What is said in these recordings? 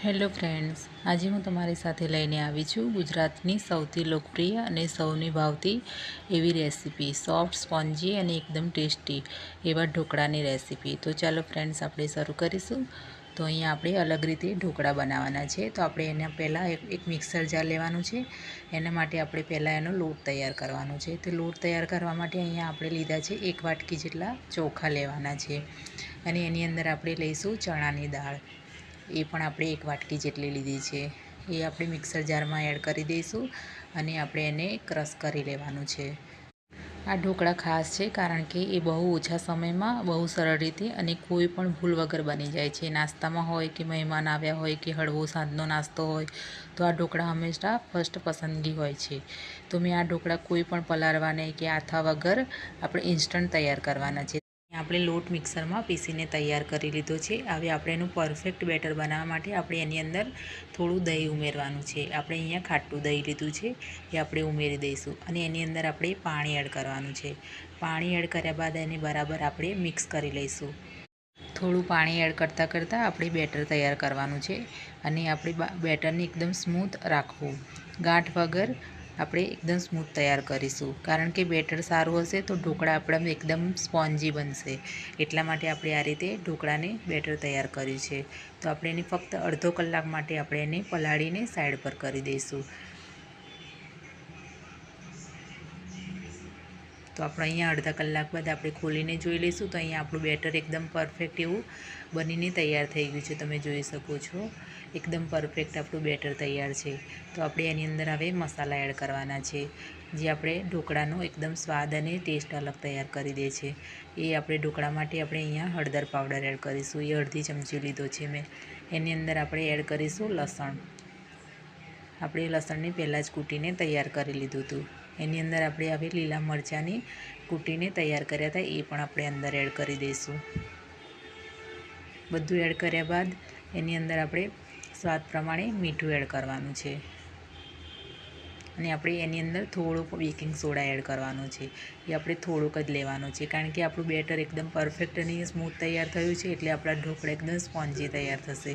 Hello friends, આજે હું તમારી સાથે લઈને આવી છું ગુજરાતની સૌથી લોકપ્રિય અને સૌની ભાવતી એવી રેસીપી સોફ્ટ સ્પોન્જી અને એકદમ ટેસ્ટી એવા ઢોકળાની રેસીપી। તો ચાલો ફ્રેન્ડ્સ, આપણે શરૂ કરીશું। તો અહીંયા આપણે અલગ રીતે ઢોકળા બનાવવાના છે। તો આપણે એના પહેલાં એક મિક્સર જાર લેવાનું છે। એના માટે આપણે પહેલાં એનો લોટ તૈયાર કરવાનો છે। તો લોટ તૈયાર કરવા માટે અહીંયા આપણે લીધા છે 1 વાટકી જેટલા ચોખા લેવાના છે અને એની અંદર આપણે લઈશું ચણાની દાળ। એ પણ આપણે 1 વાટકી જેટલી લીધી છે। એ આપણે મિક્સર જારમાં એડ કરી દઈશું અને આપણે એને ક્રશ કરી લેવાનું છે। આ ઢોકળા ખાસ છે કારણ કે એ બહુ ઓછા સમયમાં બહુ સરળ રીતે અને કોઈ પણ ભૂલ વગર બની જાય છે। નાસ્તામાં હોય કે મહેમાન આવ્યા હોય કે હળવો સાંજનો નાસ્તો હોય તો આ ઢોકળા હંમેશા ફર્સ્ટ પસંદગી હોય છે। તો મેં આ ઢોકળા કોઈ પણ પલાળવાને કે આથા વગર આપણે ઇન્સ્ટન્ટ તૈયાર કરવાના છે। આપણે લોટ મિક્સરમાં પીસીને તૈયાર કરી લીધો છે। હવે આપણે એનું પરફેક્ટ બેટર બનાવવા માટે આપણે એની અંદર થોડું દહીં ઉમેરવાનું છે। આપણે અહીંયા ખાટું દહીં લીધું છે, એ આપણે ઉમેરી દઈશું અને એની અંદર આપણે પાણી એડ કરવાનું છે। પાણી એડ કર્યા બાદ એને બરાબર આપણે મિક્સ કરી લઈશું। થોડું પાણી એડ કરતાં આપણે બેટર તૈયાર કરવાનું છે અને આપણે બેટરને એકદમ સ્મૂથ રાખવું, ગાંઠ વગર આપણે એકદમ સ્મૂથ તૈયાર કરીશું। કારણ કે બેટર સારું હશે તો ઢોકળા આપણા એકદમ સ્પોન્જી બનશે। એટલા માટે આપણે આ રીતે ઢોકળાને બેટર તૈયાર કર્યું છે। તો આપણે એને ફક્ત અડધો કલાક માટે આપણે એને પલાળીને સાઈડ પર કરી દઈશું। તો આપણે અહીંયા અડધા કલાક બાદ આપણે ખોલીને જોઈ લઈશું। તો અહીંયા આપણું બેટર એકદમ પરફેક્ટ એવું બનીને તૈયાર થઈ ગયું છે। તમે જોઈ શકો છો એકદમ પરફેક્ટ આપણું બેટર તૈયાર છે। તો આપણે એની અંદર હવે મસાલા એડ કરવાના છે, જે આપણે ઢોકળાનો એકદમ સ્વાદ અને ટેસ્ટ અલગ તૈયાર કરી દે છે। એ આપણે ઢોકળા માટે આપણે અહીંયા હળદર પાવડર એડ કરીશું, એ અડધી ચમચી લીધો છે મેં। એની અંદર આપણે એડ કરીશું લસણ। આપણે લસણને પહેલાં જ કૂટીને તૈયાર કરી લીધું હતું। એની અંદર આપણે હવે લીલા મરચાંની કૂટીને તૈયાર કર્યા હતા, એ પણ આપણે અંદર એડ કરી દઈશું। બધું એડ કર્યા બાદ એની અંદર આપણે સ્વાદ પ્રમાણે મીઠું એડ કરવાનું છે અને આપણે એની અંદર થોડુંક બેકિંગ સોડા એડ કરવાનો છે। એ આપણે થોડુંક જ લેવાનું છે કારણ કે આપણું બેટર એકદમ પરફેક્ટ અને સ્મૂથ તૈયાર થયું છે, એટલે આપણા ઢોકળા એકદમ સ્પોન્જી તૈયાર થશે।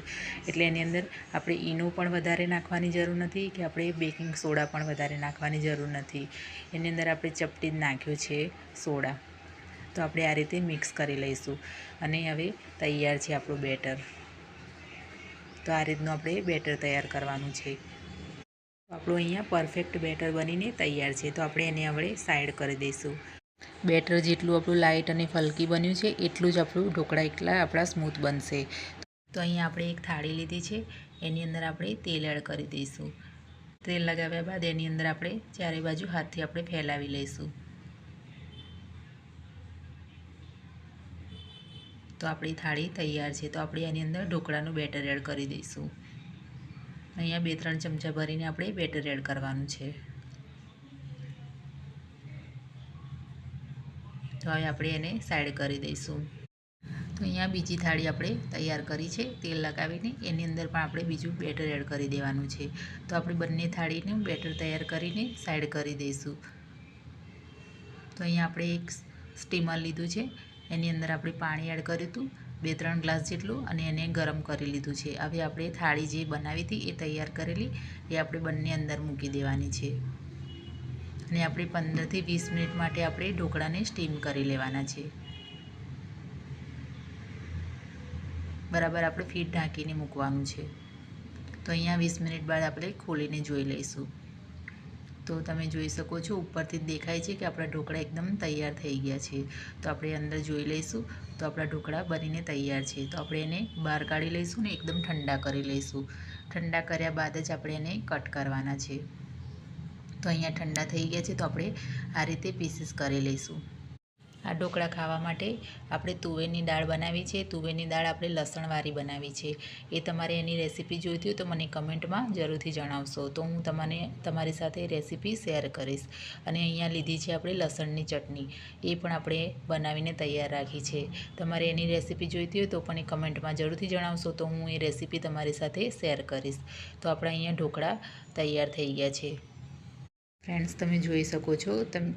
એટલે એની અંદર આપણે ઈનો પણ વધારે નાખવાની જરૂર નથી કે આપણે બેકિંગ સોડા પણ વધારે નાખવાની જરૂર નથી। એની અંદર આપણે ચપટી જ નાખ્યું છે સોડા। તો આપણે આ રીતે મિક્સ કરી લઈશું અને હવે તૈયાર છે આપણું બેટર। તો આ રીતનું આપણે બેટર તૈયાર કરવાનું છે। આપણું અહીંયા પરફેક્ટ બેટર બનીને તૈયાર છે। તો આપણે એને હવે સાઈડ કરી દઈશું। બેટર જેટલું આપણું લાઇટ અને ફલ્કી બન્યું છે એટલું જ આપણું ઢોકળા એટલા આપણા સ્મૂથ બનશે। તો અહીંયા આપણે એક થાળી લીધી છે, એની અંદર આપણે તેલ એડ કરી દઈશું। તેલ લગાવ્યા બાદ એની અંદર આપણે ચારે બાજુ હાથથી આપણે ફેલાવી લઈશું। તો આપણી થાળી તૈયાર છે। તો આપણે એની અંદર ઢોકળાનું બેટર એડ કરી દઈશું। અહીંયા 2-3 ચમચા ભરીને આપણે બેટર એડ કરવાનું છે। તો હવે આપણે એને સાઈડ કરી દઈશું। તો અહીંયા બીજી થાળી આપણે તૈયાર કરી છે તેલ લગાવીને, એની અંદર પણ આપણે બીજું બેટર એડ કરી દેવાનું છે। તો આપણે બંને થાળીનું બેટર તૈયાર કરીને સાઈડ કરી દઈશું। તો અહીંયા આપણે એક સ્ટીમર લીધું છે, એની અંદર આપણે પાણી એડ કર્યું હતું 2-3 ગ્લાસ જેટલું અને એને ગરમ કરી લીધું છે। હવે આપણે થાળી જે બનાવી હતી એ તૈયાર કરેલી એ આપણે બંને અંદર મૂકી દેવાની છે અને આપણે 15થી 20 મિનિટ માટે આપણે ઢોકળાને સ્ટીમ કરી લેવાના છે। બરાબર આપણે ફીટ ઢાંકીને મૂકવાનું છે। તો અહીંયા 20 મિનિટ બાદ આપણે ખોલીને જોઈ લઈશું। તો તમે જોઈ શકો છો ઉપરથી જ દેખાય છે કે આપણા ઢોકળા એકદમ તૈયાર થઈ ગયા છે। તો આપણે અંદર જોઈ લઈશું તો આપણા ઢોકળા બનીને તૈયાર છે। તો આપણે એને બહાર કાઢી લઈશું ને એકદમ ઠંડા કરી લઈશું। ઠંડા કર્યા બાદ જ આપણે એને કટ કરવાના છે। તો અહીંયા ઠંડા થઈ ગયા છે, તો આપણે આ રીતે પીસીસ કરી લઈશું। આ ઢોકળા ખાવા માટે આપણે તુવેરની દાળ બનાવી છે। તુવેરની દાળ આપણે લસણવાળી બનાવી છે। એ તમારે એની રેસીપી જોઈતી હોય તો મને કમેન્ટમાં જરૂરથી જણાવશો, તો હું તમારી સાથે રેસીપી શેર કરીશ। અને અહીંયા લીધી છે આપણે લસણની ચટણી, એ પણ આપણે બનાવીને તૈયાર રાખી છે। તમારે એની રેસીપી જોઈતી હોય તો પણ કમેન્ટમાં જરૂરથી જણાવશો, તો હું એ રેસીપી તમારી સાથે શેર કરીશ। તો આપણા અહીંયા ઢોકળા તૈયાર થઈ ગયા છે। ફ્રેન્ડ્સ, તમે જોઈ શકો છો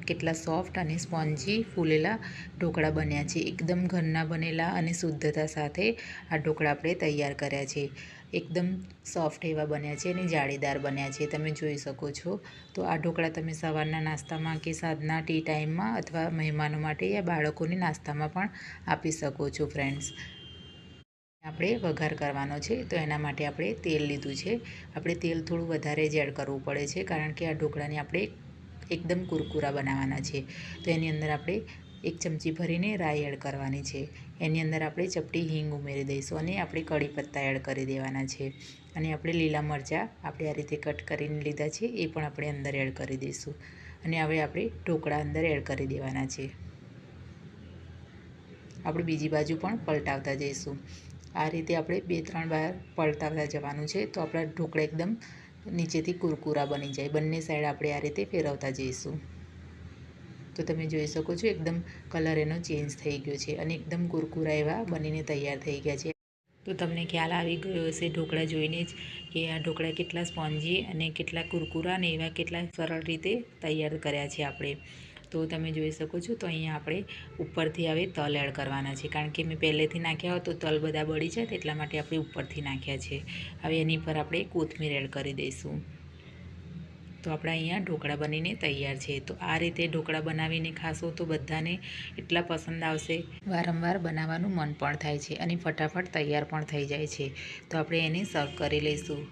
કેટલા સોફ્ટ અને સ્પોન્જી ફૂલેલા ઢોકળા બન્યા છે। એકદમ ઘરના બનેલા અને શુદ્ધતા સાથે આ ઢોકળા આપણે તૈયાર કર્યા છે। એકદમ સોફ્ટ એવા બન્યા છે અને જાળીદાર બન્યા છે, તમે જોઈ શકો છો. તો આ ઢોકળા તમે સવારના નાસ્તામાં કે સાંજના ટી ટાઈમમાં અથવા મહેમાનો માટે યા બાળકોને નાસ્તામાં પણ આપી શકો છો ફ્રેન્ડ્સ. આપણે વઘાર કરવાનો છે, તો એના માટે આપણે તેલ લીધું છે. આપણે તેલ થોડું વધારે જ એડ કરવું પડે છે, કારણ કે આ ઢોકળાને આપણે એકદમ કુરકુરા બનાવવાના છે. તો એની અંદર આપણે 1 ચમચી ભરીને રાઈ એડ કરવાની છે. એની અંદર આપણે ચપટી હિંગ ઉમેરી દઈશું અને આપણે કઢી પત્તા એડ કરી દેવાના છે. અને આપણે લીલા મરચાં આપણે આ રીતે કટ કરીને લીધા છે, એ પણ આપણે અંદર એડ કરી દઈશું. અને હવે આપણે ઢોકળા અંદર એડ કરી દેવાના છે. આપણે બીજી બાજુ પણ પલટાવતા જઈશું. આ રીતે આપણે 2-3 વાર પલટાવતા જવાનું છે, તો આપણા ઢોકળા એકદમ નીચેથી કુરકુરા બની જાય. બંને સાઈડ આપણે આ રીતે ફેરવતા જઈશું. તો તમે જોઈ શકો છો એકદમ કલર એનો ચેન્જ થઈ ગયો છે અને એકદમ કુરકુરા એવા બનીને તૈયાર થઈ ગયા છે. તો તમને ખ્યાલ આવી ગયો હશે ઢોકળા જોઈને જ કે આ ઢોકળા કેટલા સ્પોન્જી અને કેટલા કુરકુરા અને એવા કેટલા સરળ રીતે તૈયાર કર્યા છે આપણે. તો તમે જોઈ શકો છો. તો અહીંયા આપણે ઉપરથી હવે તલ એડ કરવાના છે, કારણ કે મેં પહેલેથી નાખ્યા હોય તો તલ બધા બળી જાય, એટલા માટે આપણે ઉપરથી નાખ્યા છે. હવે એની પર આપણે કોથમીર એડ કરી દઈશું. તો આપણા અહીંયા ઢોકળા બનીને તૈયાર છે. તો આ રીતે ઢોકળા બનાવીને ખાશો તો બધાને એટલા પસંદ આવશે, વારંવાર બનાવવાનું મન પણ થાય છે અને ફટાફટ તૈયાર પણ થઈ જાય છે. તો આપણે એને સર્વ કરી લઈશું.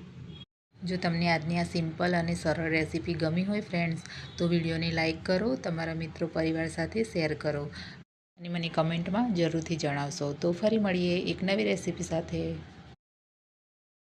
જો તમને આજની આ સિમ્પલ અને સરળ રેસીપી ગમી હોય ફ્રેન્ડ્સ, તો વિડીયોને લાઇક કરો, તમારા મિત્રો પરિવાર સાથે શેર કરો અને મને કમેન્ટમાં જરૂરથી જણાવશો. તો ફરી મળીએ એક નવી રેસીપી સાથે.